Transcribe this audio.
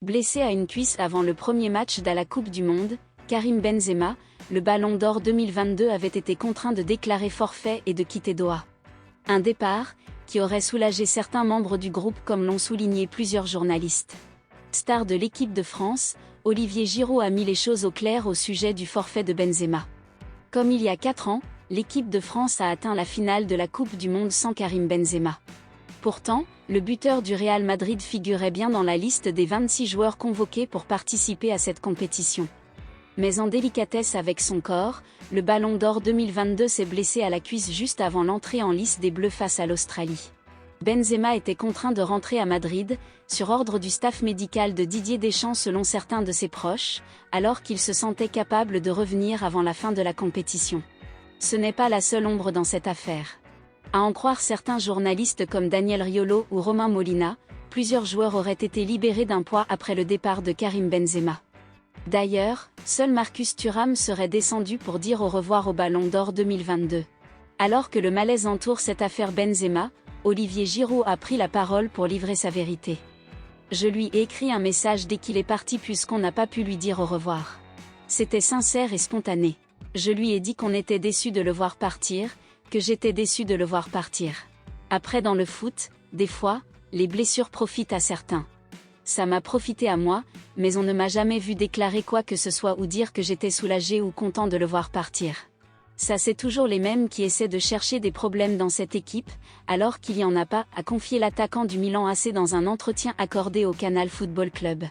Blessé à une cuisse avant le premier match de la Coupe du Monde, Karim Benzema, le Ballon d'Or 2022 avait été contraint de déclarer forfait et de quitter Doha. Un départ qui aurait soulagé certains membres du groupe comme l'ont souligné plusieurs journalistes. Star de l'équipe de France, Olivier Giroud a mis les choses au clair au sujet du forfait de Benzema. Comme il y a 4 ans, l'équipe de France a atteint la finale de la Coupe du Monde sans Karim Benzema. Pourtant, le buteur du Real Madrid figurait bien dans la liste des 26 joueurs convoqués pour participer à cette compétition. Mais en délicatesse avec son corps, le Ballon d'Or 2022 s'est blessé à la cuisse juste avant l'entrée en lice des Bleus face à l'Australie. Benzema était contraint de rentrer à Madrid, sur ordre du staff médical de Didier Deschamps selon certains de ses proches, alors qu'il se sentait capable de revenir avant la fin de la compétition. Ce n'est pas la seule ombre dans cette affaire. À en croire certains journalistes comme Daniel Riolo ou Romain Molina, plusieurs joueurs auraient été libérés d'un poids après le départ de Karim Benzema. D'ailleurs, seul Marcus Thuram serait descendu pour dire au revoir au Ballon d'Or 2022. Alors que le malaise entoure cette affaire Benzema, Olivier Giroud a pris la parole pour livrer sa vérité. Je lui ai écrit un message dès qu'il est parti puisqu'on n'a pas pu lui dire au revoir. C'était sincère et spontané. Je lui ai dit qu'on était déçu de le voir partir, que j'étais déçu de le voir partir. Après dans le foot, des fois, les blessures profitent à certains. Ça m'a profité à moi, mais on ne m'a jamais vu déclarer quoi que ce soit ou dire que j'étais soulagé ou content de le voir partir. Ça c'est toujours les mêmes qui essaient de chercher des problèmes dans cette équipe, alors qu'il n'y en a pas, a confié l'attaquant du Milan AC dans un entretien accordé au Canal Football Club.